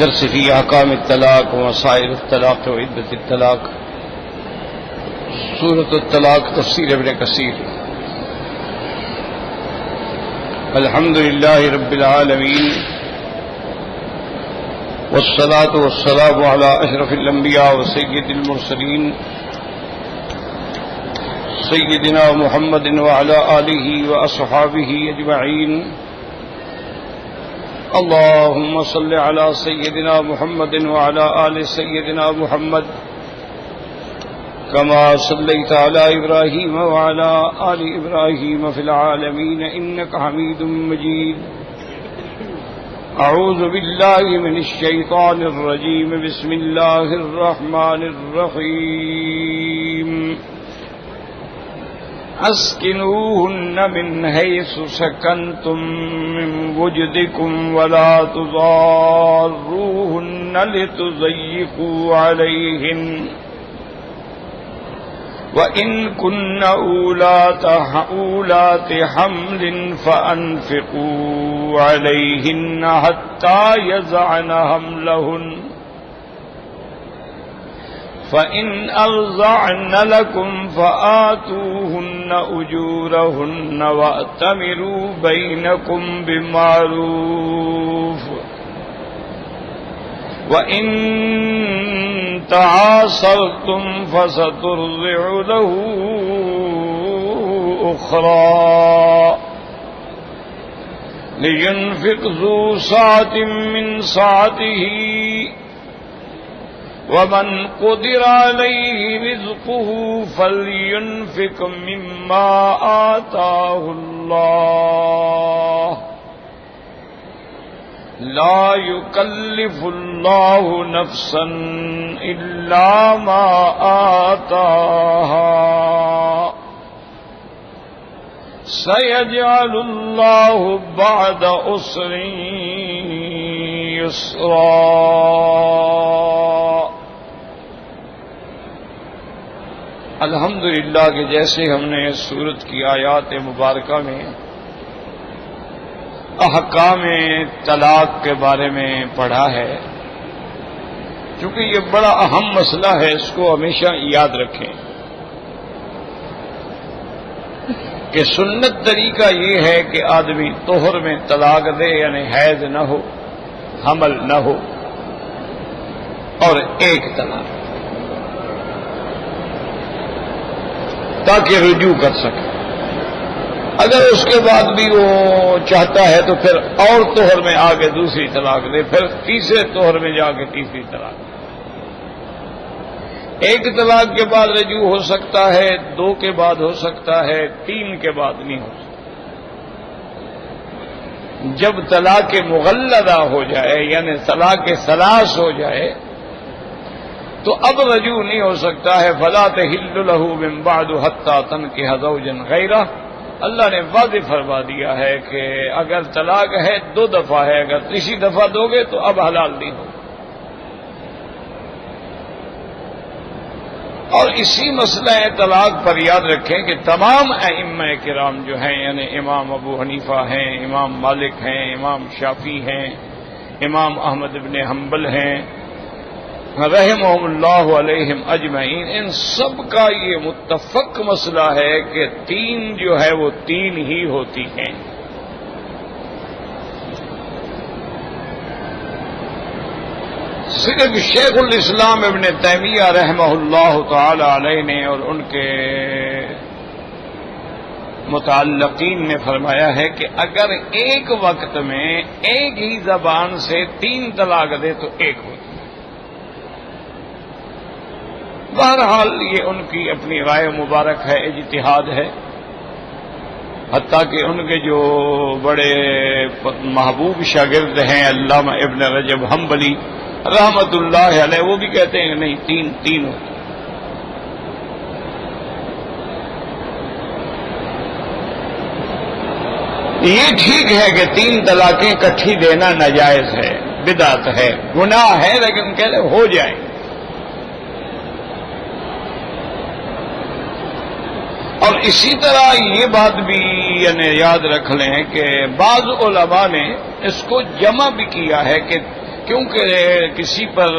درس فی احکام الطلاق ومسائل الطلاق وعدۃ الطلاق، سورۃ الطلاق، تفسیر ابن کثیر۔ الحمد للہ رب العالمین والصلاة والسلام علی اشرف الانبیاء وسید المرسلین سیدنا محمد وعلی آلہ واصحابہ اجمعین۔ اللهم صل على سيدنا محمد وعلى آل سيدنا محمد كما صليت على إبراهيم وعلى آل إبراهيم في العالمين إنك حميد مجيد۔ أعوذ بالله من الشيطان الرجيم، بسم الله الرحمن الرحيم۔ اسکنوہن من حیث سکنتم من وجدکم ولا تضاروہن لتضیقوا علیہن وإن كن أولات حمل فأنفقوا عليهن حتى يضعن حملهن فإن أرضعن لكم فآتوهن أجورهن وأتمروا بينكم بمعروف وإن تعاصرتم فسترضع له أخرى لينفق ذو سعة من سعته ومن قدر عليه رزقه فلينفق مما آتاه الله لا يكلف الله نفسا إلا ما آتاها سيجعل الله بعد عسر يسرا۔ الحمدللہ کہ جیسے ہم نے اس سورت کی آیات مبارکہ میں احکام طلاق کے بارے میں پڑھا ہے، چونکہ یہ بڑا اہم مسئلہ ہے، اس کو ہمیشہ یاد رکھیں کہ سنت طریقہ یہ ہے کہ آدمی طہر میں طلاق دے، یعنی حیض نہ ہو، حمل نہ ہو، اور ایک طلاق، تاکہ رجوع کر سکے۔ اگر اس کے بعد بھی وہ چاہتا ہے تو پھر اور طہر میں آگے دوسری طلاق دے، پھر تیسرے طہر میں جا کے تیسری طلاق دے۔ ایک طلاق کے بعد رجوع ہو سکتا ہے، دو کے بعد ہو سکتا ہے، تین کے بعد نہیں ہو سکتا۔ جب طلاق مغلظہ ہو جائے، یعنی طلاق ثلاث ہو جائے، تو اب رجوع نہیں ہو سکتا ہے۔ فلا تحل له من بعد حتى تنكح زوجا غیرہ، اللہ نے واضح فرما دیا ہے کہ اگر طلاق ہے دو دفعہ ہے، اگر تیسری دفعہ دو گے تو اب حلال نہیں ہو۔ اور اسی مسئلہ طلاق پر یاد رکھیں کہ تمام ائمہ کرام جو ہیں، یعنی امام ابو حنیفہ ہیں، امام مالک ہیں، امام شافعی ہیں، امام احمد بن حنبل ہیں رحمہم اللہ علیہم اجمعین، ان سب کا یہ متفق مسئلہ ہے کہ تین جو ہے وہ تین ہی ہوتی ہیں۔ صرف شیخ الاسلام ابن تیمیہ رحمہ اللہ تعالی علیہ نے اور ان کے متعلقین نے فرمایا ہے کہ اگر ایک وقت میں ایک ہی زبان سے تین طلاق دے تو ایک ہوتی۔ بہرحال یہ ان کی اپنی رائے مبارک ہے، اجتہاد ہے، حتیٰ کہ ان کے جو بڑے محبوب شاگرد ہیں علامہ ابن رجب حنبلی رحمت اللہ علیہ، وہ بھی کہتے ہیں کہ نہیں، تین ہوتی۔ یہ ٹھیک ہے کہ تین طلاقیں اکٹھی دینا ناجائز ہے، بدعت ہے، گناہ ہے، لیکن کہتے ہو جائے۔ اور اسی طرح یہ بات بھی یعنی یاد رکھ لیں کہ بعض علماء نے اس کو جمع بھی کیا ہے کہ کیونکہ کسی پر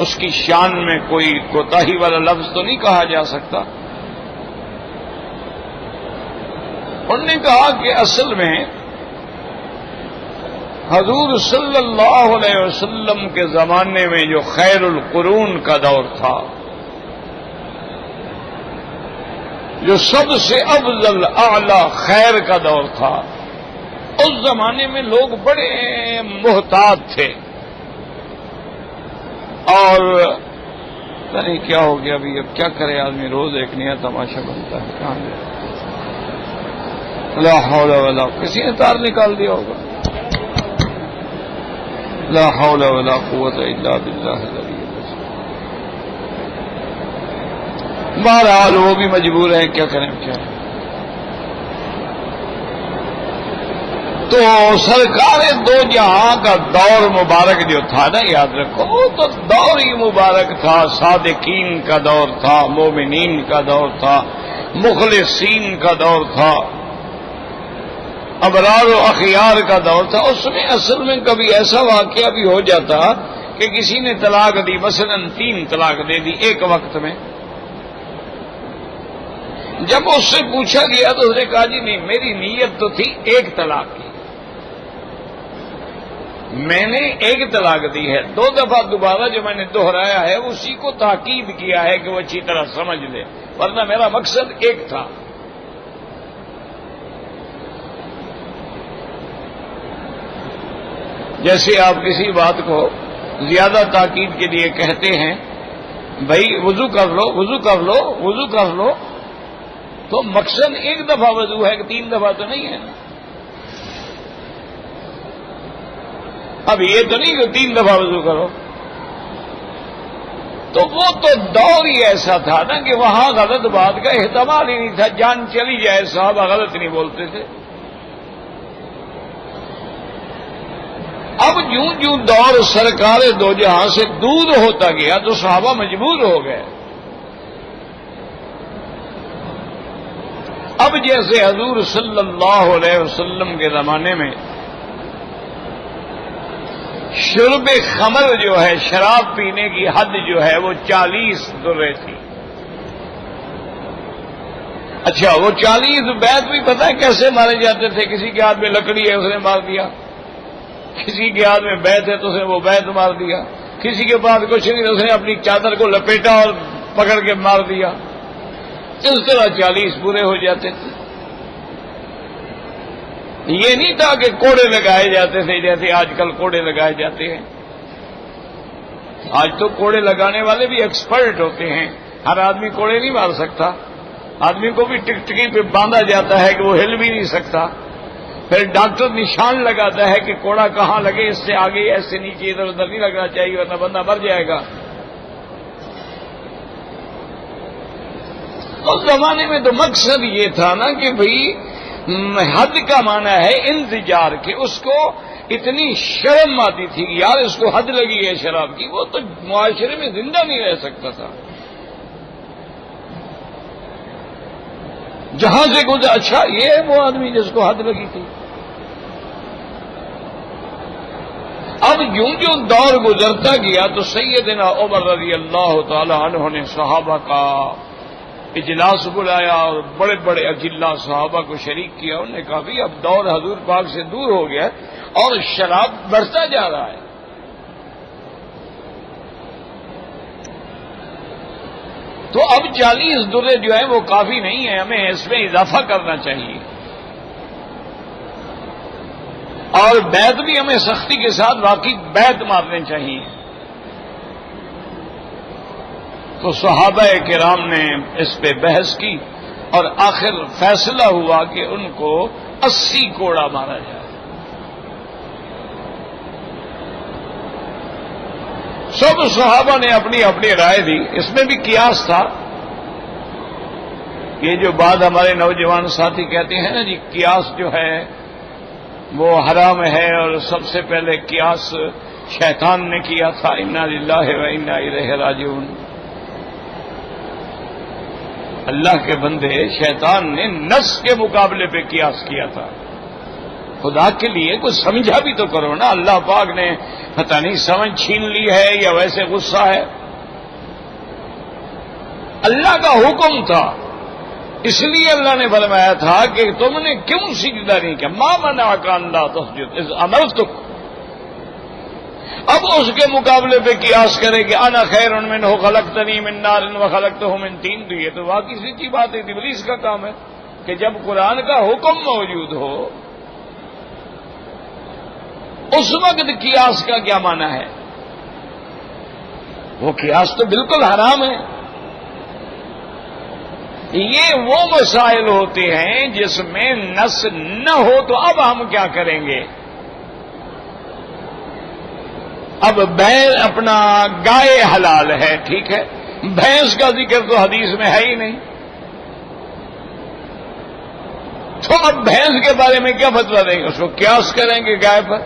اس کی شان میں کوئی کوتاہی والا لفظ تو نہیں کہا جا سکتا. انہوں نے کہا کہ اصل میں حضور صلی اللہ علیہ وسلم کے زمانے میں جو خیر القرون کا دور تھا، جو سب سے افضل اعلی خیر کا دور تھا، اس زمانے میں لوگ بڑے محتاط تھے. اور پتہ نہیں کیا ہو گیا ابھی، اب کیا کرے آدمی، روز ایک نیا تماشا بنتا ہے. کہاں گیا؟ لا حول ولا، کسی نے تار نکال دیا ہوگا. لا حول ولا قوت الا باللہ العلی العظیم. بہرحال وہ بھی مجبور ہیں، کیا کریں کیا. تو سرکار دو جہاں کا دور مبارک جو تھا نا، یاد رکھو، وہ تو دور ہی مبارک تھا. صادقین کا دور تھا، مومنین کا دور تھا، مخلصین کا دور تھا، ابرار و اخیار کا دور تھا. اس میں اصل میں کبھی ایسا واقعہ بھی ہو جاتا کہ کسی نے طلاق دی، مثلا 3 طلاق دے دی ایک وقت میں. جب اس سے پوچھا گیا تو اس نے کہا جی نہیں، میری نیت تو تھی 1 طلاق کی، میں نے 1 طلاق دی ہے. 2 دفعہ دوبارہ جو میں نے دہرایا ہے اسی کو تاکید کیا ہے کہ وہ اچھی طرح سمجھ لے، ورنہ میرا مقصد 1 تھا. جیسے آپ کسی بات کو زیادہ تاکید کے لیے کہتے ہیں، بھائی وضو کر لو، وضو کر لو، وضو کر لو، تو مقصد 1 دفعہ وضو ہے کہ 3 دفعہ تو نہیں ہے. اب یہ تو نہیں کہ 3 دفعہ وضو کرو. تو وہ تو دور ہی ایسا تھا نا کہ وہاں غلط بات کا احتمال ہی نہیں تھا. جان چلی جائے صحابہ غلط نہیں بولتے تھے. اب جوں جوں دور سرکار دو جہاں سے دور ہوتا گیا تو صحابہ مجبور ہو گئے. اب جیسے حضور صلی اللہ علیہ وسلم کے زمانے میں شرب خمر جو ہے، شراب پینے کی حد جو ہے وہ 40 درے تھی. اچھا، وہ 40 بیت بھی پتہ ہے کیسے مارے جاتے تھے؟ کسی کے ہاتھ میں لکڑی ہے اس نے مار دیا، کسی کے ہاتھ میں بیت ہے تو اس نے وہ بیت مار دیا، کسی کے پاس کچھ نہیں اس نے اپنی چادر کو لپیٹا اور پکڑ کے مار دیا. اس طرح 40 پورے ہو جاتے تھے. یہ نہیں تھا کہ کوڑے لگائے جاتے تھے جیسے آج کل کوڑے لگائے جاتے ہیں. آج تو کوڑے لگانے والے بھی ایکسپرٹ ہوتے ہیں. ہر آدمی کوڑے نہیں مار سکتا. آدمی کو بھی ٹکٹکی پہ باندھا جاتا ہے کہ وہ ہل بھی نہیں سکتا. پھر ڈاکٹر نشان لگاتا ہے کہ کوڑا کہاں لگے، اس سے آگے ایسے نیچے ادھر ادھر نہیں لگنا چاہیے ورنہ بندہ مر جائے گا. اس زمانے میں تو مقصد یہ تھا نا کہ بھئی حد کا معنی ہے انزجار، کہ اس کو اتنی شرم آتی تھی کہ یار اس کو حد لگی ہے شراب کی، وہ تو معاشرے میں زندہ نہیں رہ سکتا تھا. جہاں سے گزرا، اچھا یہ ہے وہ آدمی جس کو حد لگی تھی. اب یوں جو دور گزرتا گیا تو سیدنا عمر رضی اللہ تعالی عنہ نے صحابہ کا اجلاس بلایا اور بڑے بڑے اجلاء صحابہ کو شریک کیا. انہوں نے کہا بھی اب دور حضور پاک سے دور ہو گیا اور شراب بڑھتا جا رہا ہے. تو اب 40 درے جو ہیں وہ کافی نہیں ہیں، ہمیں اس میں اضافہ کرنا چاہیے. اور بیت بھی ہمیں سختی کے ساتھ واقعی بیت مارنے چاہیے. تو صحابہ کرام نے اس پہ بحث کی اور آخر فیصلہ ہوا کہ ان کو 80 کوڑا مارا جائے. سب صحابہ نے اپنی اپنی رائے دی. اس میں بھی قیاس تھا. یہ جو بات ہمارے نوجوان ساتھی کہتے ہیں نا جی قیاس جو ہے وہ حرام ہے اور سب سے پہلے قیاس شیطان نے کیا تھا. انا للہ و انا الیہ راجعون. اللہ کے بندے، شیطان نے نص کے مقابلے پہ قیاس کیا تھا. خدا کے لیے کچھ سمجھا بھی تو کرو نا. اللہ پاک نے پتہ نہیں سمجھ چھین لی ہے یا ویسے غصہ ہے. اللہ کا حکم تھا، اس لیے اللہ نے فرمایا تھا کہ تم نے کیوں سجدہ نہیں کیا؟ ما منعک ان لا تسجد اذ امرتک. اب اس کے مقابلے پہ قیاس کرے کہ انا خیر منہ خلقتنی من نار وخلقتہ من طین، تو یہ تو واقعی سچی بات ہے، ابلیس کا کام ہے کہ جب قرآن کا حکم موجود ہو اس وقت قیاس کا کیا معنی ہے؟ وہ قیاس تو بالکل حرام ہے. یہ وہ مسائل ہوتے ہیں جس میں نص نہ ہو تو اب ہم کیا کریں گے؟ اب اپنا گائے حلال ہے، ٹھیک ہے، بھینس کا ذکر تو حدیث میں ہے ہی نہیں، تو اب بھینس کے بارے میں کیا فتویٰ دیں گے؟ اس کو قیاس کریں گے گائے پر.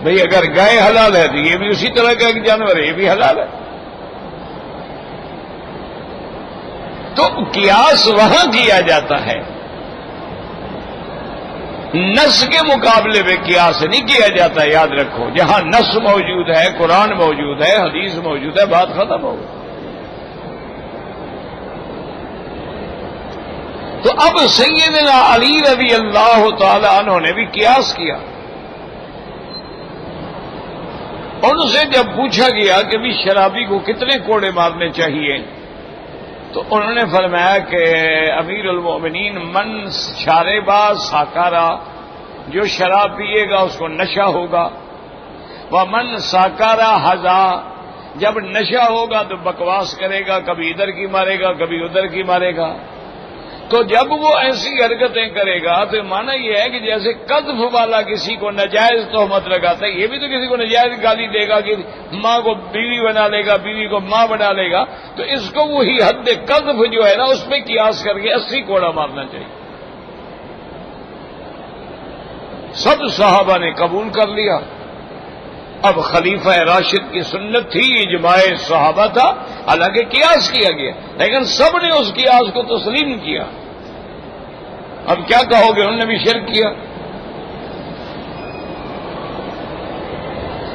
بھئی اگر گائے حلال ہے تو یہ بھی اسی طرح کا ایک جانور ہے، یہ بھی حلال ہے. تو قیاس وہاں کیا جاتا ہے، نص کے مقابلے میں قیاس نہیں کیا جاتا. یاد رکھو، جہاں نص موجود ہے، قرآن موجود ہے، حدیث موجود ہے، بات ختم ہو گئی. تو اب سیدنا علی رضی اللہ تعالی عنہ نے بھی قیاس کیا. ان سے جب پوچھا گیا کہ بھی شرابی کو کتنے کوڑے مارنے چاہیے، تو انہوں نے فرمایا کہ امیر المومنین من شاربا ساکارا، جو شراب پیے گا اس کو نشہ ہوگا. ومن ساکارا ہزا، جب نشہ ہوگا تو بکواس کرے گا، کبھی ادھر کی مارے گا کبھی ادھر کی مارے گا. تو جب وہ ایسی حرکتیں کرے گا تو مانا یہ ہے کہ جیسے قذف والا کسی کو نجائز تہمت لگاتا ہے، یہ بھی تو کسی کو نجائز گالی دے گا کہ ماں کو بیوی بنا لے گا، بیوی کو ماں بنا لے گا، تو اس کو وہی حد قذف جو ہے نا اس پہ قیاس کر کے 80 کوڑا مارنا چاہیے. سب صحابہ نے قبول کر لیا. اب خلیفہ راشد کی سنت تھی، اجماع صحابہ تھا، حالانکہ قیاس کیا گیا لیکن سب نے اس قیاس کو تسلیم کیا. اب کیا کہو گے؟ انہوں نے بھی شرک کیا.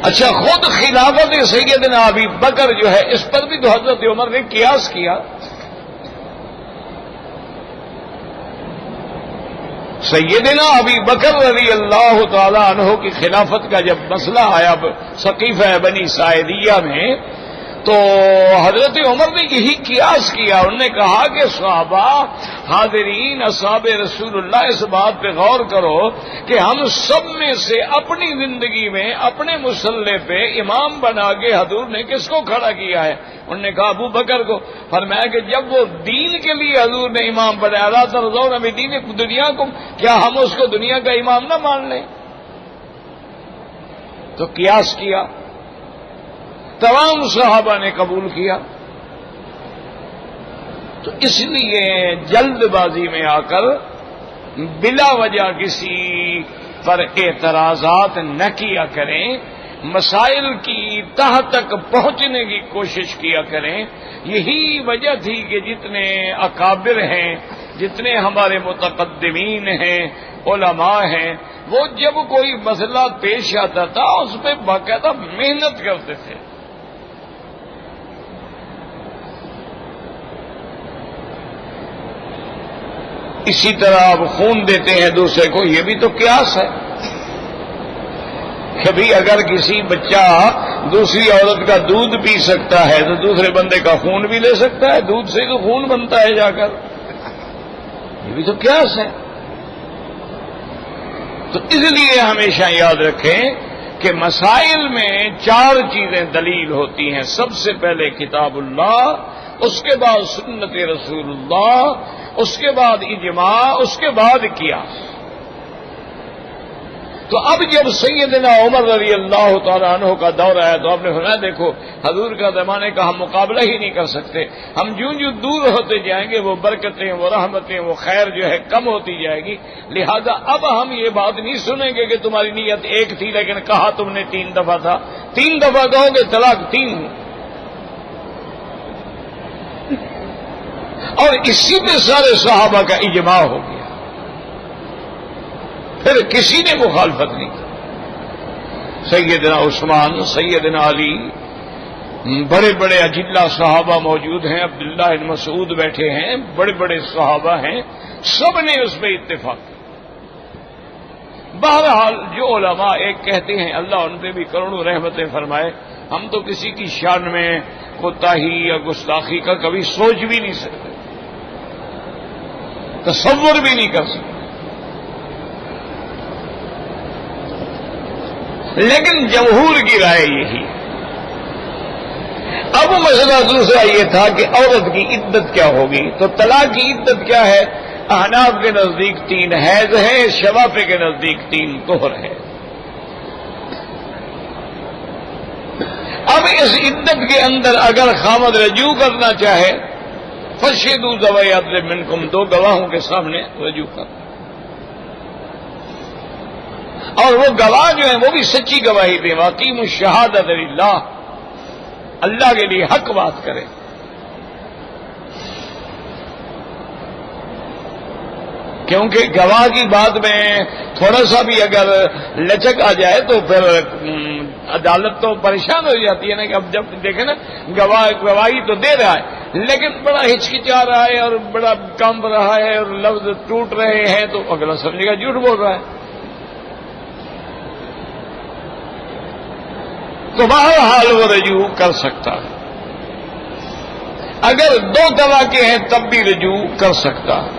اچھا، خود خلافت سیدنا ابی بکر جو ہے اس پر بھی تو حضرت عمر نے قیاس کیا. سیدنا ابی بکر رضی اللہ تعالی عنہ کی خلافت کا جب مسئلہ آیا سقیفہ بنی ساعدیہ میں، تو حضرت عمر نے یہی قیاس کیا. انہوں نے کہا کہ صحابہ حاضرین اصحاب رسول اللہ، اس بات پہ غور کرو کہ ہم سب میں سے اپنی زندگی میں اپنے مسلح پہ امام بنا کے حضور نے کس کو کھڑا کیا ہے؟ انہوں نے کہا ابو بکر کو. فرمایا کہ جب وہ دین کے لیے حضور نے امام بنایا، لا ترضون بدین دنیا کو، کیا ہم اس کو دنیا کا امام نہ مان لیں؟ تو قیاس کیا، تمام صحابہ نے قبول کیا. تو اس لیے جلد بازی میں آ کر بلا وجہ کسی پر اعتراضات نہ کیا کریں، مسائل کی تہ تک پہنچنے کی کوشش کیا کریں. یہی وجہ تھی کہ جتنے اکابر ہیں، جتنے ہمارے متقدمین ہیں، علماء ہیں، وہ جب کوئی مسئلہ پیش آتا تھا اس پہ باقاعدہ محنت کرتے تھے. اسی طرح آپ خون دیتے ہیں دوسرے کو، یہ بھی تو قیاس ہے. کبھی اگر کسی بچہ دوسری عورت کا دودھ پی سکتا ہے تو دوسرے بندے کا خون بھی لے سکتا ہے. دودھ سے تو خون بنتا ہے جا کر، یہ بھی تو قیاس ہے. تو اس لیے ہمیشہ یاد رکھیں کہ مسائل میں 4 چیزیں دلیل ہوتی ہیں. سب سے پہلے کتاب اللہ، اس کے بعد سنت رسول اللہ، اس کے بعد اجماع، اس کے بعد قیاس. تو اب جب سیدنا عمر رضی اللہ تعالیٰ عنہ کا دور آیا تو آپ نے فرمایا دیکھو حضور کا زمانے کا ہم مقابلہ ہی نہیں کر سکتے. ہم جو دور ہوتے جائیں گے وہ برکتیں، وہ رحمتیں، وہ خیر جو ہے کم ہوتی جائے گی. لہذا اب ہم یہ بات نہیں سنیں گے کہ تمہاری نیت ایک تھی لیکن کہا تم نے 3 دفعہ تھا. 3 دفعہ کہو گے طلاق 3. اور اسی پہ سارے صحابہ کا اجماع ہو گیا. پھر کسی نے مخالفت نہیں کی. سیدنا عثمان، سیدنا علی، بڑے بڑے اجلہ صحابہ موجود ہیں، عبداللہ بن مسعود بیٹھے ہیں، بڑے بڑے صحابہ ہیں، سب نے اس پہ اتفاق کیا. بہرحال جو علماء ایک کہتے ہیں، اللہ ان پہ بھی کروڑوں رحمتیں فرمائے، ہم تو کسی کی شان میں کوتاہی یا گستاخی کا کبھی سوچ بھی نہیں سکتے، تصور بھی نہیں کر سکتے. لیکن جمہور کی رائے یہی ہے. اب مسئلہ دوسرا یہ تھا کہ عورت کی عدت کیا ہوگی. تو طلاق کی عدت کیا ہے؟ احناف کے نزدیک 3 حیض ہے، شوافی کے نزدیک 3 طہر ہے. اب اس عدت کے اندر اگر خامد رجوع کرنا چاہے، فشہدوا ذوی عدل منکم، 2 گواہوں کے سامنے رجوع کر. اور وہ گواہ جو ہیں وہ بھی سچی گواہی دیں. واقیموا الشہادۃ للہ، اللہ کے لیے حق بات کریں. کیونکہ گواہ کی بات میں تھوڑا سا بھی اگر لچک آ جائے تو پھر عدالت تو پریشان ہو جاتی ہے نا. کہ اب جب دیکھیں نا گواہی تو دے رہا ہے لیکن بڑا ہچکچا رہا ہے اور بڑا کانپ رہا ہے اور لفظ ٹوٹ رہے ہیں، تو اگلا سمجھے گا جھوٹ بول رہا ہے. تو بہرحال وہ رجوع کر سکتا ہے. اگر 2 گواہ کے ہیں تب بھی رجوع کر سکتا ہے.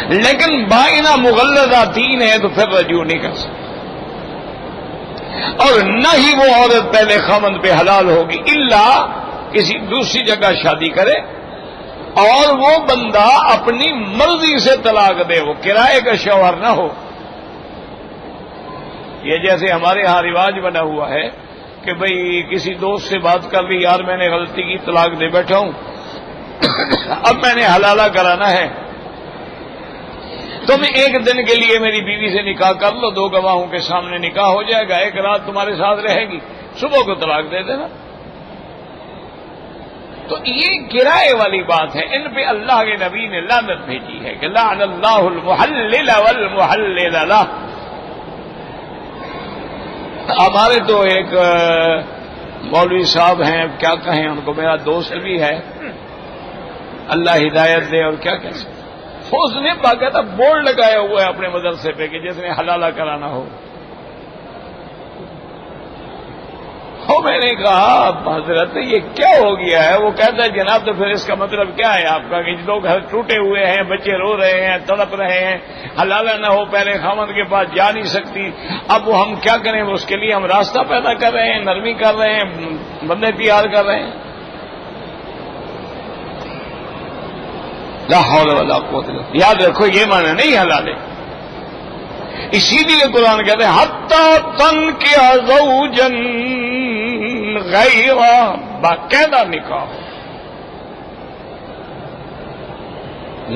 لیکن بائنہ مغلظہ 3 ہے تو پھر رجوع نہیں کر سکتا. اور نہ ہی وہ عورت پہلے خاوند پہ حلال ہوگی الا کسی دوسری جگہ شادی کرے اور وہ بندہ اپنی مرضی سے طلاق دے، وہ کرائے کا شوہر نہ ہو. یہ جیسے ہمارے ہاں رواج بنا ہوا ہے کہ بھئی کسی دوست سے بات کر لی، یار میں نے غلطی کی، طلاق دے بیٹھا ہوں، اب میں نے حلالہ کرانا ہے، تم 1 دن کے لیے میری بیوی سے نکاح کر لو، 2 گواہوں کے سامنے نکاح ہو جائے گا، 1 رات تمہارے ساتھ رہے گی، صبح کو طلاق دے دینا. تو یہ کرائے والی بات ہے. ان پہ اللہ کے نبی نے لعنت بھیجی ہے کہ لعن اللہ المحلل والمحلل لہ. ہمارے تو ایک مولوی صاحب ہیں، کیا کہیں ان کو، میرا دوست بھی ہے، اللہ ہدایت دے، اور کیا کہہ سکتے. اس نے باقاعدہ بورڈ لگایا ہوا ہے اپنے مدرسے پہ کہ جس نے حلالہ کرانا ہو. میں نے کہا حضرت یہ کیا ہو گیا ہے؟ وہ کہتا ہے جناب تو پھر اس کا مطلب کیا ہے آپ کا کہ لوگ گھر ٹوٹے ہوئے ہیں، بچے رو رہے ہیں، تڑپ رہے ہیں، حلالہ نہ ہو، پہلے خاوند کے پاس جا نہیں سکتی، اب وہ ہم کیا کریں؟ اس کے لیے ہم راستہ پیدا کر رہے ہیں، نرمی کر رہے ہیں، بندے تیار کر رہے ہیں. لا حول ولا قوت الا باللہ. یاد رکھو یہ معنی نہیں حلال ہے. اسی لیے قرآن کہتے ہیں حتی تنکح زوجا غیر، باقاعدہ نکاح،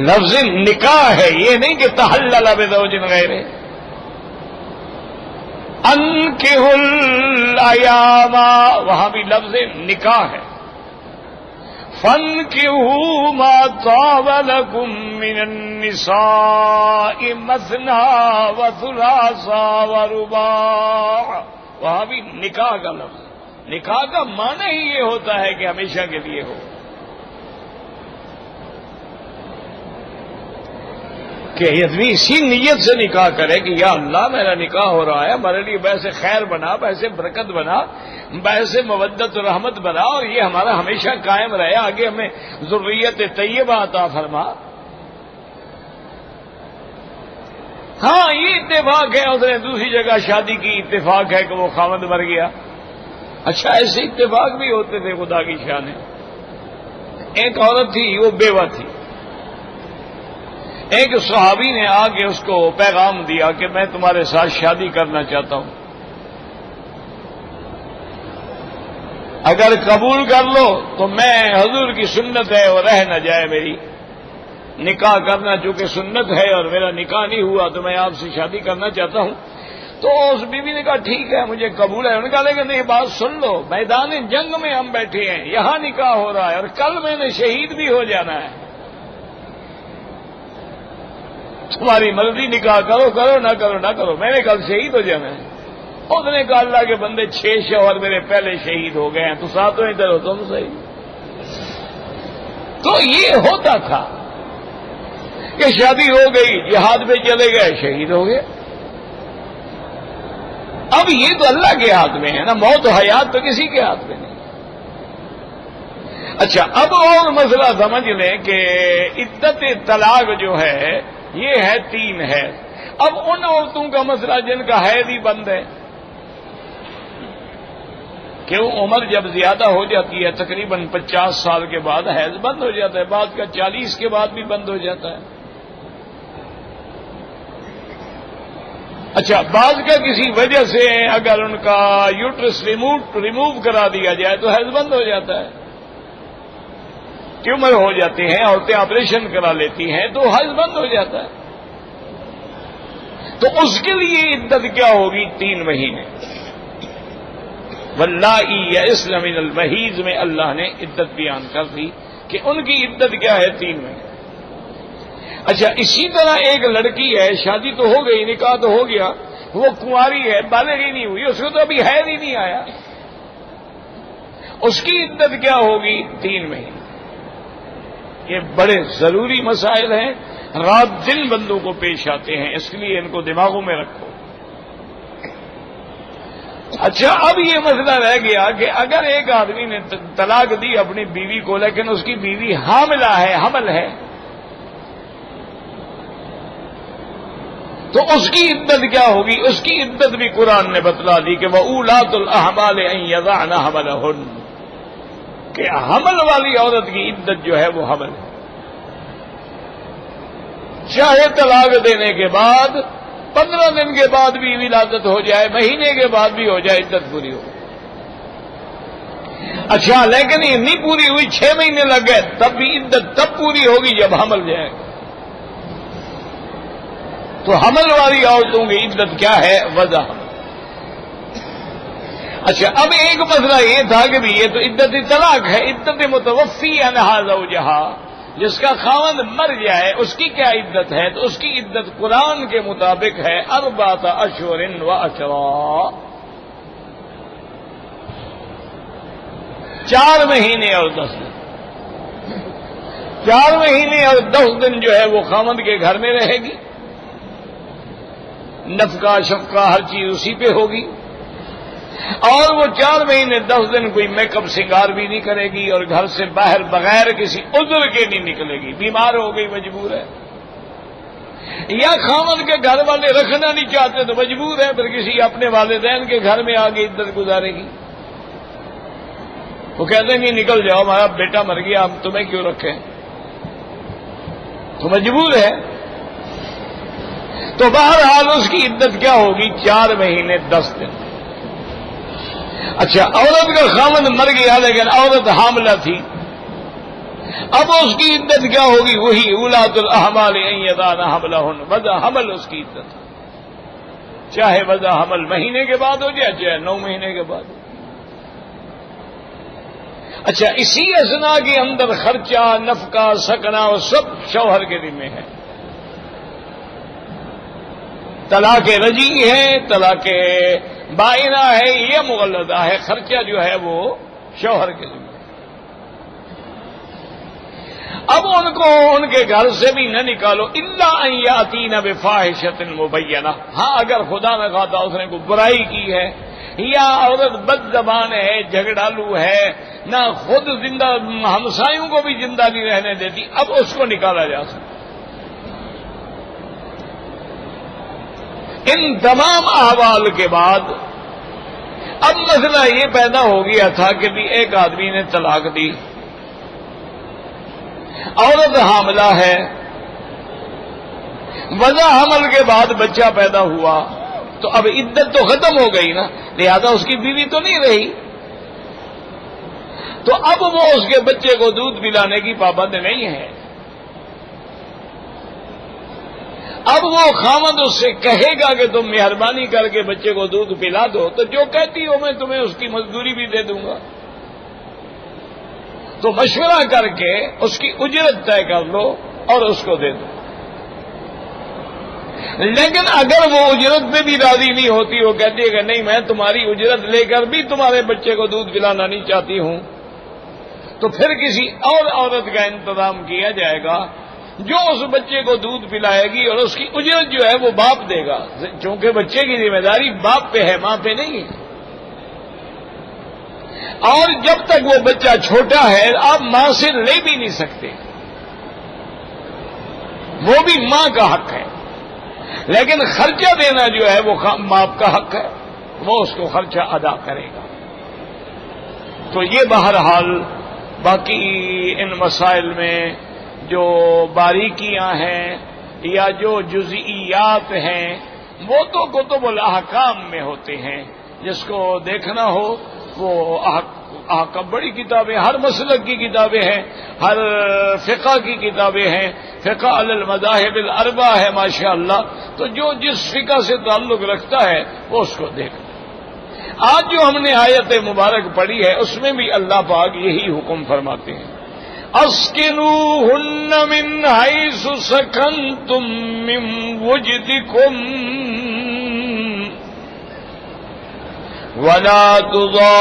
لفظ نکاح ہے، یہ نہیں کہ تحلل بزوج غیر. انکحوا الایام، وہاں بھی لفظ نکاح ہے. فانکحوا ما طاب لکم من النساء مثنی وثلاث ورباع، وہاں بھی نکاح کا لفظ. نکاح کا معنی ہی یہ ہوتا ہے کہ ہمیشہ کے لیے ہو، کہ آدمی اسی نیت سے نکاح کرے کہ یا اللہ میرا نکاح ہو رہا ہے، ہمارے لیے باعث خیر بنا، باعث برکت بنا، باعث مودت و رحمت بنا، اور یہ ہمارا ہمیشہ قائم رہے، آگے ہمیں ذریت طیبہ عطا فرما. ہاں یہ اتفاق ہے اس نے دوسری جگہ شادی کی، اتفاق ہے کہ وہ خاوند مر گیا. اچھا ایسے اتفاق بھی ہوتے تھے، خدا کی شان ہے. ایک عورت تھی وہ بیوہ تھی، ایک صحابی نے آ کے اس کو پیغام دیا کہ میں تمہارے ساتھ شادی کرنا چاہتا ہوں، اگر قبول کر لو تو میں حضور کی سنت ہے اور رہ نہ جائے میری، نکاح کرنا چونکہ سنت ہے اور میرا نکاح نہیں ہوا تو میں آپ سے شادی کرنا چاہتا ہوں. تو اس بیوی نے کہا ٹھیک ہے مجھے قبول ہے. انہوں نے کہا لیکن یہ بات سن لو، میدان جنگ میں ہم بیٹھے ہیں، یہاں نکاح ہو رہا ہے اور کل میں نے شہید بھی ہو جانا ہے. تمہاری مرضی، نکاح کرو کرو نہ کرو نہ کرو، میں نے کل شہید ہو جانا ہے۔ اس نے کہا اللہ کے بندے 6 شوہر میرے پہلے شہید ہو گئے ہیں، تو ساتوں ادھر ہو تم صحیح۔ تو یہ ہوتا تھا کہ شادی ہو گئی، جہاد پہ چلے گئے، شہید ہو گئے۔ اب یہ تو اللہ کے ہاتھ میں ہے نا، موت و حیات تو کسی کے ہاتھ میں نہیں۔ اچھا، اب اور مسئلہ سمجھ لیں کہ عدت طلاق جو ہے یہ ہے 3 حیض۔ اب ان عورتوں کا مسئلہ جن کا حیض ہی بند ہے، کیوں عمر جب زیادہ ہو جاتی ہے، تقریباً 50 سال کے بعد حیض بند ہو جاتا ہے، بعد کا 40 کے بعد بھی بند ہو جاتا ہے۔ اچھا، بعض کا کسی وجہ سے اگر ان کا یوٹرس ریموو کرا دیا جائے تو حیض بند ہو جاتا ہے، ٹیومر ہو جاتے ہیں، عورتیں آپریشن کرا لیتی ہیں تو حیض بند ہو جاتا ہے۔ تو اس کے لیے عدت کیا ہوگی؟ 3 مہینے۔ واللائی یئسن من المحیض میں اللہ نے عدت بیان کر دی کہ ان کی عدت کیا ہے؟ 3 مہینے۔ اچھا، اسی طرح ایک لڑکی ہے، شادی تو ہو گئی، نکاح تو ہو گیا، وہ کنواری ہے، بالغ ہی نہیں ہوئی، اس کو تو ابھی حیض ہی نہیں آیا، اس کی عدت کیا ہوگی؟ 3 مہینے۔ یہ بڑے ضروری مسائل ہیں، رات دن بندوں کو پیش آتے ہیں، اس لیے ان کو دماغوں میں رکھو۔ اچھا، اب یہ مسئلہ رہ گیا کہ اگر ایک آدمی نے طلاق دی اپنی بیوی کو، لیکن اس کی بیوی حاملہ ہے، حمل ہے، تو اس کی عدت کیا ہوگی؟ اس کی عدت بھی قرآن نے بتلا دی کہ وَأُولَاتُ الْأَحْمَالِ أَن يَضَعْنَ حَمْلَهُنَّ، کہ حمل والی عورت کی عدت جو ہے وہ حمل ہے، چاہے طلاق دینے کے بعد 15 دن کے بعد بھی ولادت ہو جائے، مہینے کے بعد بھی ہو جائے، عدت پوری ہو۔ اچھا، لیکن یہ نہیں پوری ہوئی، 6 مہینے لگ گئے، تب بھی عدت تب پوری ہوگی جب حمل جائے۔ تو حمل والی عورتوں کی عدت کیا ہے؟ وضع حمل۔ اچھا، اب ایک مسئلہ یہ تھا کہ بھی یہ تو عدت طلاق ہے، عدت متوفی عنہا زوجہا، جس کا خاوند مر جائے اس کی کیا عدت ہے؟ تو اس کی عدت قرآن کے مطابق ہے 4 اشہر و عشرا، 4 مہینے اور 10 دن۔ 4 مہینے اور 10 دن جو ہے وہ خاوند کے گھر میں رہے گی، نفقہ شفقہ ہر چیز اسی پہ ہوگی، اور وہ 4 مہینے 10 دن کوئی میک اپ سنگار بھی نہیں کرے گی، اور گھر سے باہر بغیر کسی عذر کے نہیں نکلے گی، بیمار ہو گئی مجبور ہے، یا خاوند کے گھر والے رکھنا نہیں چاہتے تو مجبور ہے، پھر کسی اپنے والدین کے گھر میں آگے عدت گزارے گی۔ وہ کہتے ہیں نہیں نکل جاؤ، ہمارا بیٹا مر گیا، ہم تمہیں کیوں رکھیں، تو مجبور ہے۔ تو بہرحال اس کی عدت کیا ہوگی؟ 4 مہینے 10 دن۔ اچھا، عورت کا خاوند مر گیا لیکن عورت حاملہ تھی، اب اس کی عدت کیا ہوگی؟ وہی اولاد الاحمال ان یضعن حملہن، وضع حمل اس کی عدت، چاہے وضع حمل مہینے کے بعد ہو جائے چاہے 9 مہینے کے بعد۔ اچھا، اسی اثنا کے اندر خرچہ، نفقہ، سکنا وہ سب شوہر کے ذمہ ہے۔ طلاق رجعی ہے، طلاق بائنہ ہے، یہ مغلظہ ہے، خرچہ جو ہے وہ شوہر کے ذمہ۔ اب ان کو ان کے گھر سے بھی نہ نکالو، الا ان یاتین بفاحشۃ مبینہ، ہاں اگر خدا نہ خواستہ اس نے کوئی برائی کی ہے، یا عورت بد زبان ہے، جھگڑالو ہے، نہ خود زندہ ہمسایوں کو بھی زندہ نہیں رہنے دیتی، اب اس کو نکالا جا سکتا۔ ان تمام احوال کے بعد اب مسئلہ یہ پیدا ہو گیا تھا کہ بھی ایک آدمی نے طلاق دی، عورت حاملہ ہے، وضع حمل کے بعد بچہ پیدا ہوا، تو اب عدت تو ختم ہو گئی نا، لہذا اس کی بیوی تو نہیں رہی، تو اب وہ اس کے بچے کو دودھ پلانے کی پابند نہیں ہے۔ اب وہ خاوند اس سے کہے گا کہ تم مہربانی کر کے بچے کو دودھ پلا دو، تو جو کہتی ہو میں تمہیں اس کی مزدوری بھی دے دوں گا، تو مشورہ کر کے اس کی اجرت طے کر لو اور اس کو دے دو۔ لیکن اگر وہ اجرت پہ بھی راضی نہیں ہوتی، وہ کہتی ہے کہ نہیں میں تمہاری اجرت لے کر بھی تمہارے بچے کو دودھ پلانا نہیں چاہتی ہوں، تو پھر کسی اور عورت کا انتظام کیا جائے گا جو اس بچے کو دودھ پلائے گی، اور اس کی اجرت جو ہے وہ باپ دے گا، چونکہ بچے کی ذمہ داری باپ پہ ہے، ماں پہ نہیں ہے۔ اور جب تک وہ بچہ چھوٹا ہے آپ ماں سے لے بھی نہیں سکتے، وہ بھی ماں کا حق ہے، لیکن خرچہ دینا جو ہے وہ باپ کا حق ہے، وہ اس کو خرچہ ادا کرے گا۔ تو یہ بہرحال باقی ان مسائل میں جو باریکیاں ہیں یا جو جزئیات ہیں وہ تو کتب الاحکام میں ہوتے ہیں، جس کو دیکھنا ہو وہ احکام بڑی کتابیں، ہر مسلک کی کتابیں ہیں، ہر فقہ کی کتابیں ہیں، فقہ علی المذاہب الاربعہ ہے ماشاءاللہ، تو جو جس فقہ سے تعلق رکھتا ہے وہ اس کو دیکھنا۔ آج جو ہم نے آیت مبارک پڑھی ہے اس میں بھی اللہ پاک یہی حکم فرماتے ہیں، اسکنوہن من حیث سکنتم من وجدکم ولا تضاروہن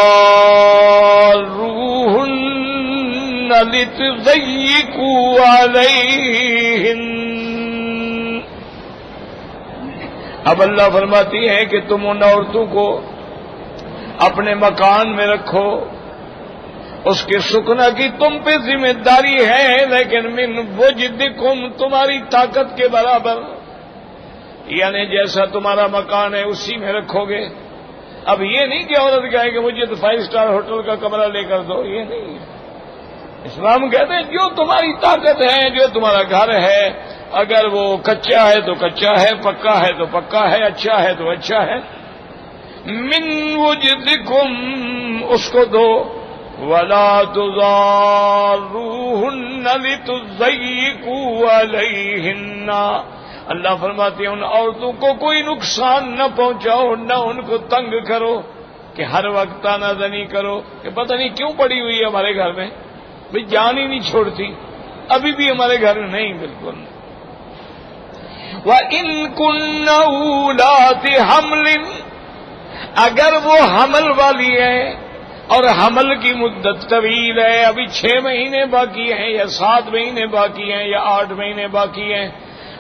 لتضیقوا علیہن۔ اب اللہ فرماتی ہے کہ تم ان عورتوں کو اپنے مکان میں رکھو، اس کے سکنا کی تم پہ ذمہ داری ہے، لیکن من وجدکم تمہاری طاقت کے برابر، یعنی جیسا تمہارا مکان ہے اسی میں رکھو گے۔ اب یہ نہیں کہ عورت کہے کہ مجھے تو 5 اسٹار ہوٹل کا کمرہ لے کر دو، یہ نہیں ہے۔ اسلام کہتے ہیں جو تمہاری طاقت ہے، جو تمہارا گھر ہے، اگر وہ کچا ہے تو کچا ہے، پکا ہے تو پکا ہے، اچھا ہے تو اچھا ہے، من وجدکم اس کو دو، ولا تضاروہن لتضیقوا علیہن۔ اللہ فرماتے ہیں ان عورتوں کو کوئی نقصان نہ پہنچاؤ، نہ ان کو تنگ کرو کہ ہر وقت تانا زنی کرو کہ پتہ نہیں کیوں پڑی ہوئی ہے ہمارے گھر میں، بھئی جان ہی نہیں چھوڑتی، ابھی بھی ہمارے گھر میں نہیں، بالکل۔ وَإِن كُنَّ أُولَاتِ حَمْلٍ، اگر وہ حمل والی ہے اور حمل کی مدت طویل ہے، ابھی 6 مہینے باقی ہیں یا 7 مہینے باقی ہیں یا 8 مہینے باقی ہیں،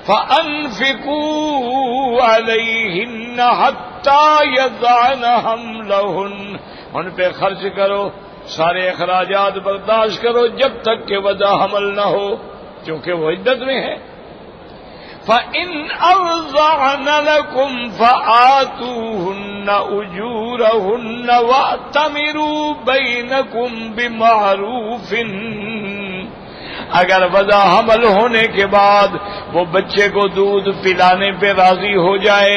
فَأَنفِقُوا عَلَيْهِنَّ حَتَّى يَضَعْنَ حَمْلَهُنَّ، ان پہ خرچ کرو، سارے اخراجات برداشت کرو جب تک کہ وضع حمل نہ ہو، کیونکہ وہ عدت میں ہے۔ فَإِنْ أَرْضَعْنَ لَكُمْ فَآتُوهُنَّ أُجُورَهُنَّ وَأْتَمِرُوا بَيْنَكُمْ بِمَعْرُوفٍ۔ اگر وضع حمل ہونے کے بعد وہ بچے کو دودھ پلانے پہ راضی ہو جائے،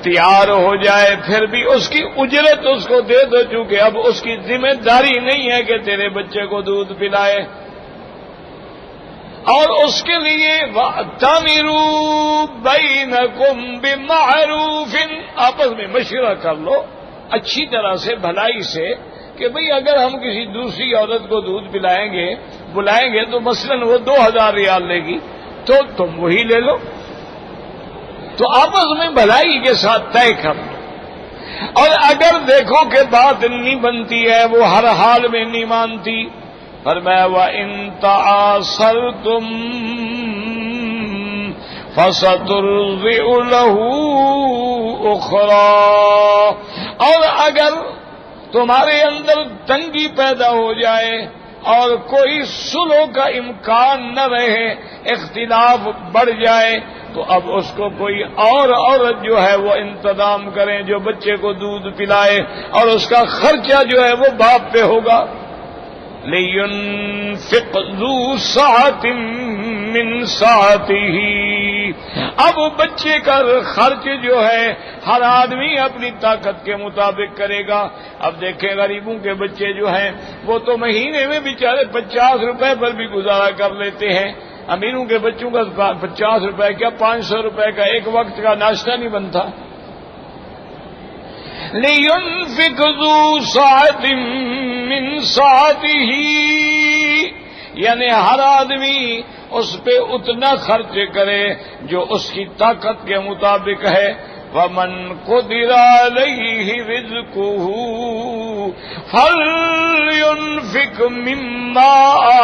تیار ہو جائے، پھر بھی اس کی اجرت اس کو دے دو، چونکہ اب اس کی ذمہ داری نہیں ہے کہ تیرے بچے کو دودھ پلائے، اور اس کے لیے وَأْتَمِرُوا بَيْنَكُمْ بِمَعْرُوفٍ، آپس میں مشورہ کر لو اچھی طرح سے، بھلائی سے، کہ بھئی اگر ہم کسی دوسری عورت کو دودھ پلائیں گے، بلائیں گے تو مثلاً وہ 2000 ریال لے گی تو تم وہی لے لو، تو آپس میں بھلائی کے ساتھ طے کر لو۔ اور اگر دیکھو کہ بات نہیں بنتی ہے، وہ ہر حال میں نہیں مانتی، فرمایا وَإِن تَعَاصَرْتُمْ فَسَتُرْضِعُ لَهُ أُخْرَى، اور اگر تمہارے اندر تنگی پیدا ہو جائے اور کوئی صلح کا امکان نہ رہے، اختلاف بڑھ جائے، تو اب اس کو کوئی اور عورت جو ہے وہ انتظام کریں جو بچے کو دودھ پلائے، اور اس کا خرچہ جو ہے وہ باپ پہ ہوگا۔ لِيُنْفِقْ ذُو سَعَةٍ مِّن سَعَتِهِ، اب بچے کا خرچ جو ہے ہر آدمی اپنی طاقت کے مطابق کرے گا۔ اب دیکھیں غریبوں کے بچے جو ہیں وہ تو مہینے میں بیچارے 50 روپے پر بھی گزارا کر لیتے ہیں، امیروں کے بچوں کا 50 روپے کیا 500 روپے کا ایک وقت کا ناشتہ نہیں بنتا۔ لِيُنْفِقْ ذُو سَعَةٍ مِّن سَعَتِهِ، یعنی ہر آدمی اس پہ اتنا خرچ کرے جو اس کی طاقت کے مطابق ہے. وَمَنْ قُدِرَ عَلَيْهِ رِزْقُهُ فَلْيُنْفِقْ مِمَّا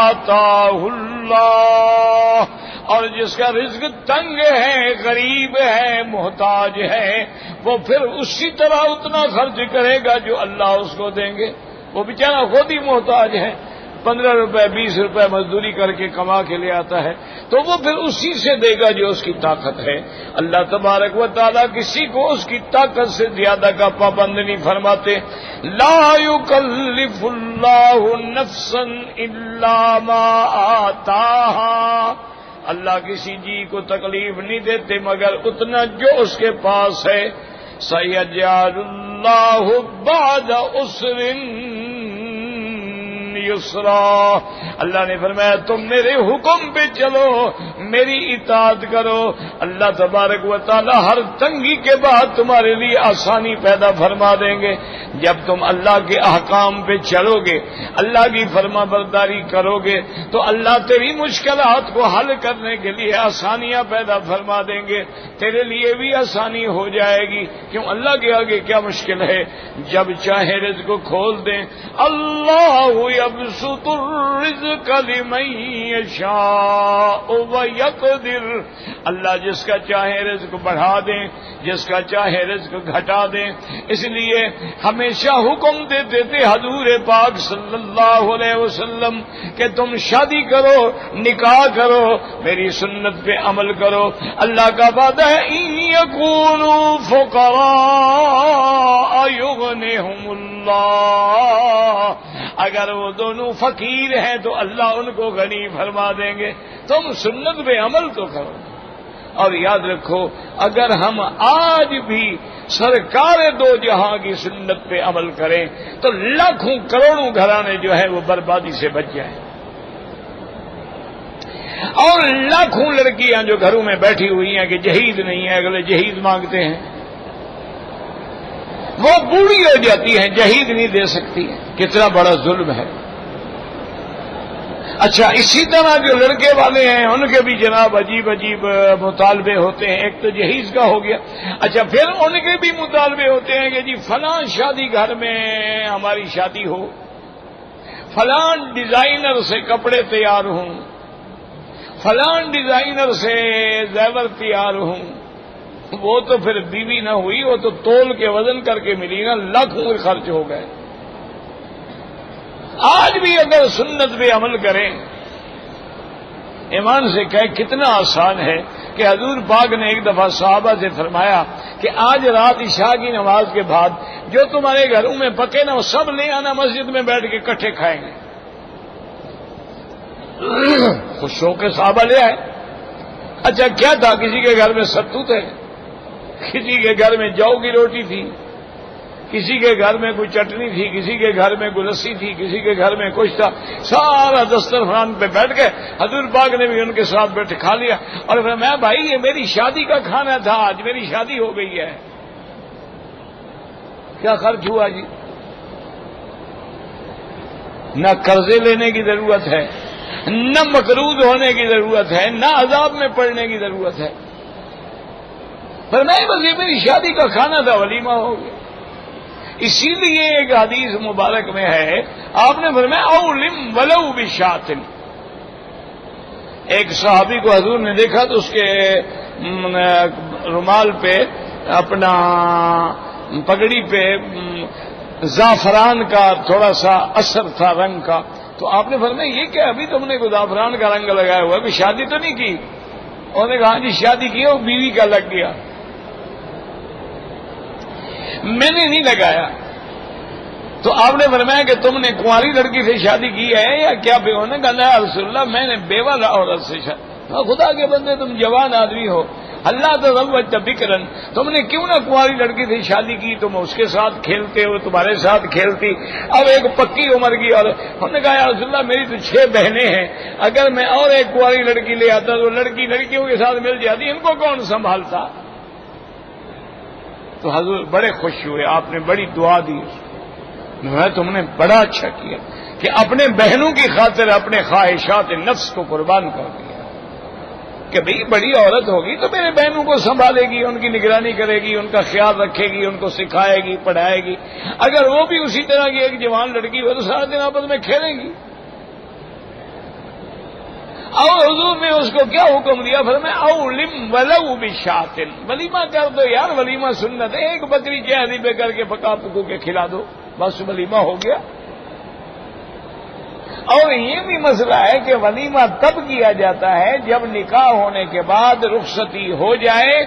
آتَاهُ اللَّهُ. اور جس کا رزق تنگ ہے، غریب ہے، محتاج ہے، وہ پھر اسی طرح اتنا خرچ کرے گا جو اللہ اس کو دیں گے. وہ بیچارہ خود ہی محتاج ہے، 15 روپے 20 روپے مزدوری کر کے کما کے لے آتا ہے، تو وہ پھر اسی سے دے گا جو اس کی طاقت ہے. اللہ تبارک و تعالیٰ کسی کو اس کی طاقت سے زیادہ کا پابند نہیں فرماتے. لا یکلف اللہ نفسا الا ما آتاہا. اللہ کسی جی کو تکلیف نہیں دیتے مگر اتنا جو اس کے پاس ہے. سیجعل اللہ بعد عسر یسرا. اللہ نے فرمایا تم میرے حکم پہ چلو، میری اطاعت کرو، اللہ تبارک و تعالی ہر تنگی کے بعد تمہارے لیے آسانی پیدا فرما دیں گے. جب تم اللہ کے احکام پہ چلو گے، اللہ کی فرما برداری کرو گے، تو اللہ تیری مشکلات کو حل کرنے کے لیے آسانیاں پیدا فرما دیں گے. تیرے لیے بھی آسانی ہو جائے گی، کیوں اللہ کے آگے کیا مشکل ہے. جب چاہے رزق کو کھول دیں. اللہ یبسط الرزق لمن یشاء ویقدر. اللہ جس کا چاہے رزق بڑھا دیں، جس کا چاہے رزق گھٹا دیں. اس لیے ہمیشہ حکم دیتے تھے حضور پاک صلی اللہ علیہ وسلم کہ تم شادی کرو، نکاح کرو، میری سنت پہ عمل کرو. اللہ کا وعدہ ہے ان یکونوا فقراء یغنہم اللہ. اگر وہ دونوں فقیر ہیں تو اللہ ان کو غنی فرما دیں گے. تم سنت پہ عمل تو کرو. اور یاد رکھو اگر ہم آج بھی سرکار دو جہاں کی سنت پہ عمل کریں تو لاکھوں کروڑوں گھرانے جو ہے وہ بربادی سے بچ جائیں. اور لاکھوں لڑکیاں جو گھروں میں بیٹھی ہوئی ہیں کہ جہیز نہیں ہے، اگلے جہیز مانگتے ہیں، وہ بوڑھی ہو جاتی ہیں، جہیز نہیں دے سکتی. کتنا بڑا ظلم ہے. اچھا اسی طرح جو لڑکے والے ہیں ان کے بھی جناب عجیب عجیب مطالبے ہوتے ہیں. ایک تو جہیز کا ہو گیا. اچھا پھر ان کے بھی مطالبے ہوتے ہیں کہ جی فلاں شادی گھر میں ہماری شادی ہو، فلاں ڈیزائنر سے کپڑے تیار ہوں، فلاں ڈیزائنر سے زیور تیار ہوں. وہ تو پھر بیوی نہ ہوئی، وہ تو تول کے وزن کر کے ملی نا، لاکھوں خرچ ہو گئے. آج بھی اگر سنت پہ عمل کریں، ایمان سے کہے کتنا آسان ہے کہ حضور پاک نے ایک دفعہ صحابہ سے فرمایا کہ آج رات عشاء کی نماز کے بعد جو تمہارے گھروں میں پکے نا وہ سب لے آنا، مسجد میں بیٹھ کے اکٹھے کھائیں گے. خوش ہو کے صحابہ لے آئے. اچھا کیا تھا؟ کسی کے گھر میں ستو تھے، کسی کے گھر میں جو کی روٹی تھی، کسی کے گھر میں کوئی چٹنی تھی، کسی کے گھر میں کوئی لسی تھی، کسی کے گھر میں کچھ تھا. سارا دسترخوان پہ بیٹھ گئے. حضور پاک نے بھی ان کے ساتھ بیٹھ کھا لیا. اور میں بھائی یہ میری شادی کا کھانا تھا، آج میری شادی ہو گئی ہے. کیا خرچ ہوا جی؟ نہ قرضے لینے کی ضرورت ہے، نہ مقروض ہونے کی ضرورت ہے، نہ عذاب میں پڑنے کی ضرورت ہے. پر میں بس یہ میری شادی کا کھانا تھا، ولیمہ ہو گیا. اسی لیے ایک حدیث مبارک میں ہے آپ نے فرمایا اولم ولو بشاۃ. ایک صحابی کو حضور نے دیکھا تو اس کے رومال پہ، اپنا پگڑی پہ زعفران کا تھوڑا سا اثر تھا رنگ کا. تو آپ نے فرمایا یہ کیا ابھی تم نے زعفران کا رنگ لگایا ہوا ہے، کہ شادی تو نہیں کی؟ انہوں نے کہا جی شادی کی، وہ بیوی کا لگ گیا، میں نے نہیں لگایا. تو آپ نے فرمایا کہ تم نے کنواری لڑکی سے شادی کی ہے یا کیا؟ انہوں نے کہا یا رسول اللہ میں نے بیوہ عورت سے شادی. خدا کے بندے تم جوان آدمی ہو، اللہ تزوجت بکرن، تم نے کیوں نہ کنواری لڑکی سے شادی کی؟ تم اس کے ساتھ کھیلتے ہو، تمہارے ساتھ کھیلتی. اب ایک پکی عمر کی اور انہوں نے کہا یا رسول اللہ میری تو 6 بہنیں ہیں، اگر میں اور ایک کنواری لڑکی لے آتا تو لڑکی لڑکیوں کے ساتھ مل جاتی، ان کو کون سنبھالتا؟ تو حضور بڑے خوش ہوئے، آپ نے بڑی دعا دی. تم نے بڑا اچھا کیا کہ اپنے بہنوں کی خاطر اپنے خواہشات نفس کو قربان کر دیا. کہ بھئی بڑی عورت ہوگی تو میرے بہنوں کو سنبھالے گی، ان کی نگرانی کرے گی، ان کا خیال رکھے گی، ان کو سکھائے گی، پڑھائے گی۔ اگر وہ بھی اسی طرح کی ایک جوان لڑکی ہو تو سارا دن آپس میں کھیلیں گی۔ اور حضور نے اس کو کیا حکم دیا؟ فرمایا اولم ولو بشاۃ، ولیمہ کر دو یار، ولیمہ سنت ہے، ایک بکری چہری پہ کر کے پکا پکو کے کھلا دو، بس ولیمہ ہو گیا۔ اور یہ بھی مسئلہ ہے کہ ولیمہ تب کیا جاتا ہے جب نکاح ہونے کے بعد رخصتی ہو جائے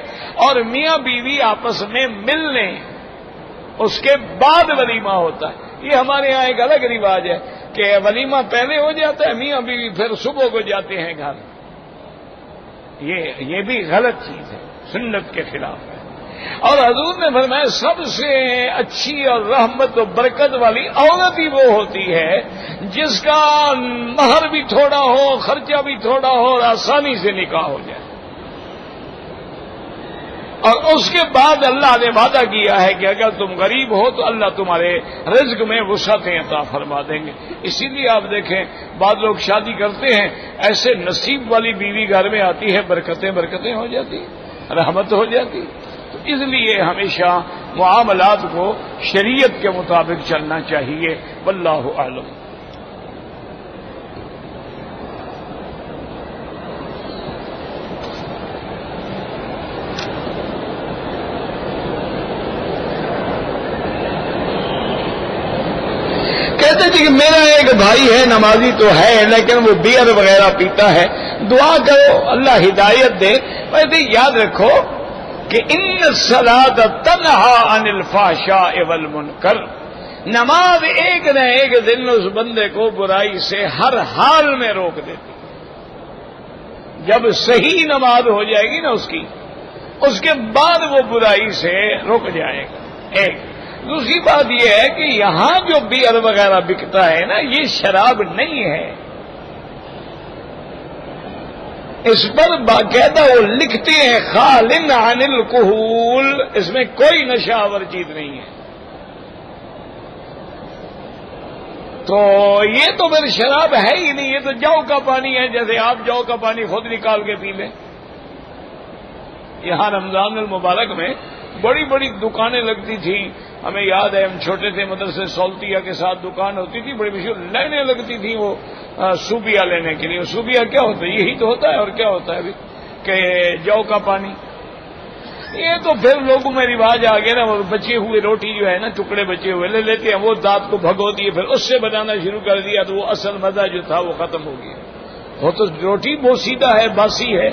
اور میاں بیوی آپس میں مل لیں، اس کے بعد ولیمہ ہوتا ہے۔ یہ ہمارے ہاں ایک الگ رواج ہے کہ ولیمہ پہلے ہو جاتا ہے، میاں بیوی پھر صبح کو جاتے ہیں گھر۔ یہ بھی غلط چیز ہے، سنت کے خلاف ہے۔ اور حضور نے فرمایا سب سے اچھی اور رحمت و برکت والی عورت ہی وہ ہوتی ہے جس کا مہر بھی تھوڑا ہو، خرچہ بھی تھوڑا ہو اور آسانی سے نکاح ہو جائے۔ اور اس کے بعد اللہ نے وعدہ کیا ہے کہ اگر تم غریب ہو تو اللہ تمہارے رزق میں وسعتیں عطا فرما دیں گے۔ اسی لیے آپ دیکھیں بعض لوگ شادی کرتے ہیں، ایسے نصیب والی بیوی گھر میں آتی ہے، برکتیں ہو جاتی، رحمت ہو جاتی۔ تو اس لیے ہمیشہ معاملات کو شریعت کے مطابق چلنا چاہیے۔ واللہ اعلم۔ کہتے تھے کہ میرا ایک بھائی ہے، نمازی تو ہے لیکن وہ بیئر وغیرہ پیتا ہے، دعا کرو اللہ ہدایت دے۔ ویسے یاد رکھو کہ ان الصلاۃ تنہی عن الفحشاء والمنکر، نماز ایک نہ ایک دن اس بندے کو برائی سے ہر حال میں روک دیتی۔ جب صحیح نماز ہو جائے گی نا اس کے بعد وہ برائی سے رک جائے گا۔ ایک دوسری بات یہ ہے کہ یہاں جو بیئر وغیرہ بکتا ہے نا، یہ شراب نہیں ہے، اس پر باقاعدہ وہ لکھتے ہیں خالٍ عن الکحول، اس میں کوئی نشہ آور چیز نہیں ہے۔ تو یہ تو پھر شراب ہے ہی نہیں، یہ تو جو کا پانی ہے، جیسے آپ جو کا پانی خود نکال کے پی لیں۔ یہاں رمضان المبارک میں بڑی بڑی دکانیں لگتی تھیں، ہمیں یاد ہے ہم چھوٹے تھے، مدرسے سولتیا کے ساتھ دکان ہوتی تھی، بڑی مشہور لائنیں لگتی تھیں وہ صوبیہ لینے کے لیے۔ صوبیہ کیا ہوتا ہے؟ یہی تو ہوتا ہے، اور کیا ہوتا ہے ابھی کہ جو کا پانی۔ یہ تو پھر لوگوں میں رواج آ گیا نا، وہ بچے ہوئے روٹی جو ہے نا، ٹکڑے بچے ہوئے لے لیتے ہیں، وہ دانت کو بھگو دیے، پھر اس سے بنانا شروع کر دیا، تو وہ اصل مزہ جو تھا وہ ختم ہو گیا۔ وہ تو روٹی بوسیدہ ہے، باسی ہے۔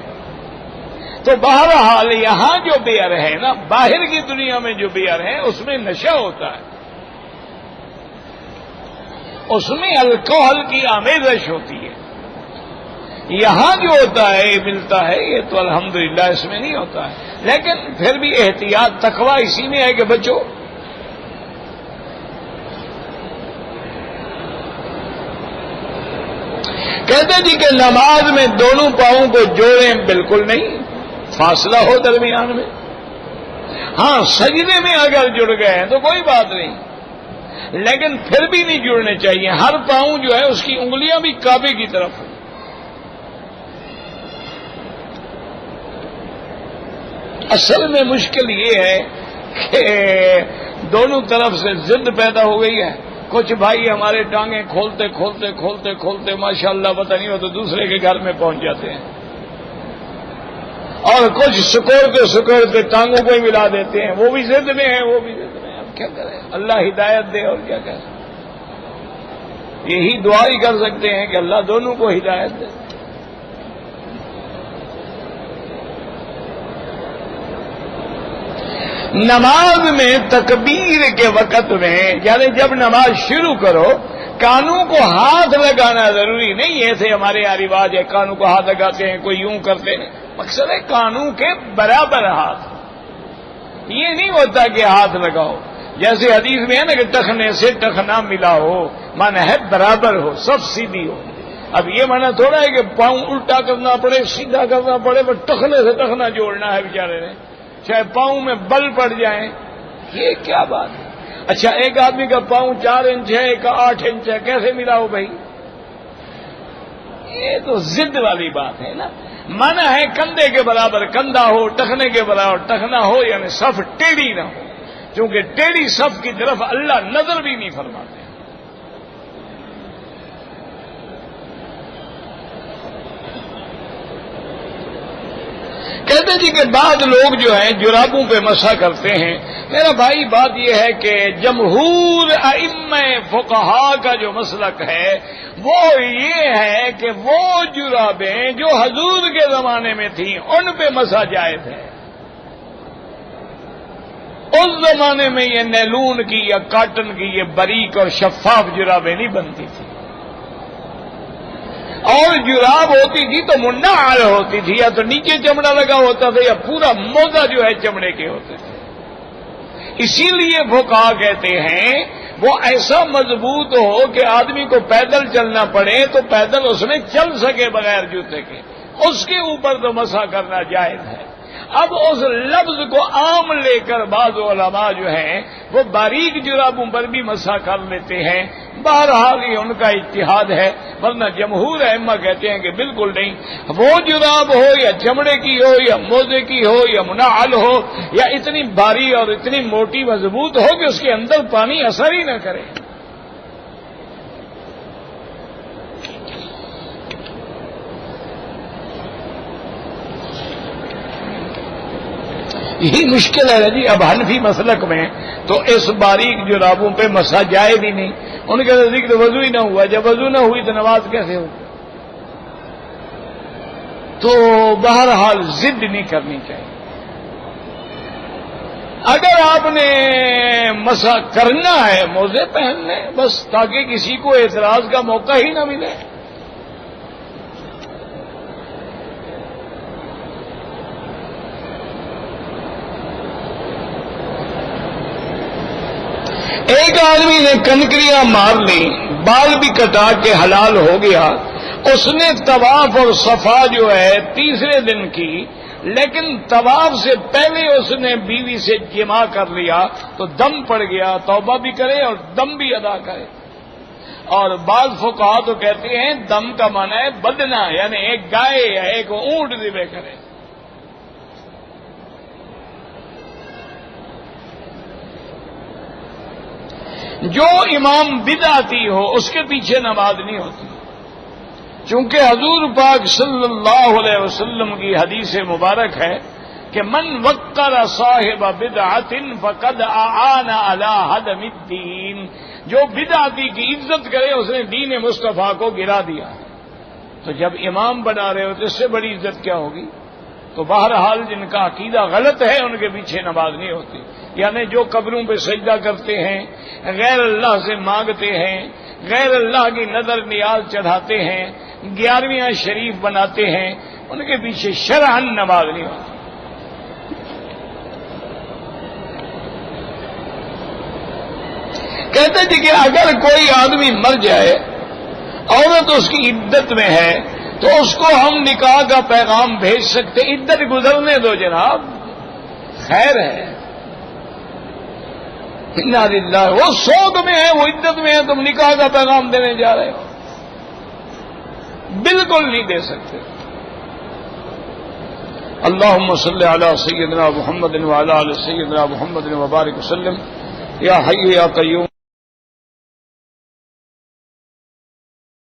تو بہرحال یہاں جو بیئر ہے نا، باہر کی دنیا میں جو بیئر ہے اس میں نشہ ہوتا ہے، اس میں الکوہل کی آمیزش ہوتی ہے۔ یہاں جو ہوتا ہے ملتا ہے، یہ تو الحمدللہ اس میں نہیں ہوتا ہے، لیکن پھر بھی احتیاط تقویٰ اسی میں ہے کہ بچو۔ کہتے جی کہ نماز میں دونوں پاؤں کو جوڑیں، بالکل نہیں، فاصلہ ہو درمیان میں۔ ہاں سجدے میں اگر جڑ گئے ہیں تو کوئی بات نہیں، لیکن پھر بھی نہیں جڑنے چاہیے۔ ہر پاؤں جو ہے اس کی انگلیاں بھی کعبے کی طرف ہوں۔ اصل میں مشکل یہ ہے کہ دونوں طرف سے ضد پیدا ہو گئی ہے۔ کچھ بھائی ہمارے ٹانگیں کھولتے ماشاءاللہ پتہ نہیں ہو تو دوسرے کے گھر میں پہنچ جاتے ہیں، اور کچھ سکوڑتے ٹانگوں کو ہی ملا دیتے ہیں، وہ بھی ضد میں ہیں، وہ بھی ضد میں ہیں۔ اب کیا کریں؟ اللہ ہدایت دے، اور کیا کریں؟ یہی دعا ہی کر سکتے ہیں کہ اللہ دونوں کو ہدایت دے۔ نماز میں تکبیر کے وقت میں، یعنی جب نماز شروع کرو، کانوں کو ہاتھ لگانا ضروری نہیں ہے۔ ایسے ہمارے یہاں رواج ہے کانوں کو ہاتھ لگاتے ہیں، کوئی یوں کرتے ہیں، مقصد ہے کانوں کے برابر ہاتھ۔ یہ نہیں ہوتا کہ ہاتھ لگاؤ، جیسے حدیث میں ہے نا کہ ٹخنے سے ٹخنا ملا ہو، مانا ہے برابر ہو، سب سیدھی ہو۔ اب یہ مانا تھوڑا ہے کہ پاؤں الٹا کرنا پڑے، سیدھا کرنا پڑے، وہ ٹخنے سے ٹخنا جوڑنا ہے بیچارے نے، چاہے پاؤں میں بل پڑ جائیں۔ یہ کیا بات ہے؟ اچھا ایک آدمی کا پاؤں 4 انچ ہے، ایک کا 8 انچ ہے، کیسے ملا ہو بھائی؟ یہ تو ضد والی بات ہے نا۔ منع ہے کندھے کے برابر کندھا ہو، ٹخنے کے برابر ٹخنا ہو، یعنی صف ٹیڑھی نہ ہو، کیونکہ ٹیڑھی صف کی طرف اللہ نظر بھی نہیں فرماتے۔ کہتے جی کہ بعض لوگ جو ہیں جرابوں پہ مسح کرتے ہیں۔ میرا بھائی بات یہ ہے کہ جمہور ائمہ فقہا کا جو مسلک ہے وہ یہ ہے کہ وہ جرابیں جو حضور کے زمانے میں تھیں ان پہ مسح جائز ہے۔ اس زمانے میں یہ نیلون کی یا کاٹن کی یہ باریک اور شفاف جرابیں نہیں بنتی تھی، اور جراب ہوتی تھی تو منعل ہوتی تھی، یا تو نیچے چمڑا لگا ہوتا تھا یا پورا موزہ جو ہے چمڑے کے ہوتے تھے۔ اسی لیے فقہا کہتے ہیں وہ ایسا مضبوط ہو کہ آدمی کو پیدل چلنا پڑے تو پیدل اس میں چل سکے بغیر جوتے کے، اس کے اوپر تو مسح کرنا جائز ہے۔ اب اس لفظ کو عام لے کر بعض علماء جو ہیں وہ باریک جرابوں پر بھی مسح کر لیتے ہیں۔ بہرحال یہ ان کا اجتہاد ہے، ورنہ جمہور ائمہ کہتے ہیں کہ بالکل نہیں، وہ جراب ہو یا چمڑے کی ہو یا موزے کی ہو یا منعل ہو یا اتنی بھاری اور اتنی موٹی مضبوط ہو کہ اس کے اندر پانی اثر ہی نہ کرے۔ یہی مشکل ہے جی۔ اب حنفی مسلک میں تو اس باریک جرابوں پہ مسح جائے بھی نہیں، ان کے نزدیک تو وضو ہی نہ ہوا، جب وضو نہ ہوئی تو نماز کیسے ہو؟ تو بہرحال ضد نہیں کرنی چاہیے۔ اگر آپ نے مسح کرنا ہے موزے پہن لیں بس، تاکہ کسی کو اعتراض کا موقع ہی نہ ملے۔ ایک آدمی نے کنکریاں مار لی، بال بھی کٹا کے حلال ہو گیا، اس نے طواف اور صفا جو ہے تیسرے دن کی، لیکن طواف سے پہلے اس نے بیوی سے جماع کر لیا تو دم پڑ گیا، توبہ بھی کرے اور دم بھی ادا کرے۔ اور بعض فقہا تو کہتے ہیں دم کا معنی ہے بدنا، یعنی ایک گائے یا ایک اونٹ ذبح کرے۔ جو امام بدعتی ہو اس کے پیچھے نماز نہیں ہوتی، چونکہ حضور پاک صلی اللہ علیہ وسلم کی حدیث مبارک ہے کہ من وقر صاحب بدعت فقد اعان علی ہدم الدین، جو بدعتی کی عزت کرے اس نے دین مصطفیٰ کو گرا دیا۔ تو جب امام بنا رہے ہو تو اس سے بڑی عزت کیا ہوگی؟ تو بہرحال جن کا عقیدہ غلط ہے ان کے پیچھے نماز نہیں ہوتی، یعنی جو قبروں پہ سجدہ کرتے ہیں، غیر اللہ سے مانگتے ہیں، غیر اللہ کی نظر نیاز چڑھاتے ہیں، 11ویں شریف بناتے ہیں، ان کے پیچھے شرعاً نماز نہیں ہوتی۔ کہتے تھے کہ اگر کوئی آدمی مر جائے، عورت اس کی عدت میں ہے، تو اس کو ہم نکاح کا پیغام بھیج سکتے، عدت گزرنے دو جناب، خیر ہے۔ انا للہ، وہ سوگ میں ہے، وہ عدت میں ہے، تم نکاح کا پیغام دینے جا رہے ہو، بالکل نہیں دے سکتے۔ اللہم صلی علی سیدنا محمد وعلی آل سیدنا محمد وبارک وسلم، یا حی یا قیوم۔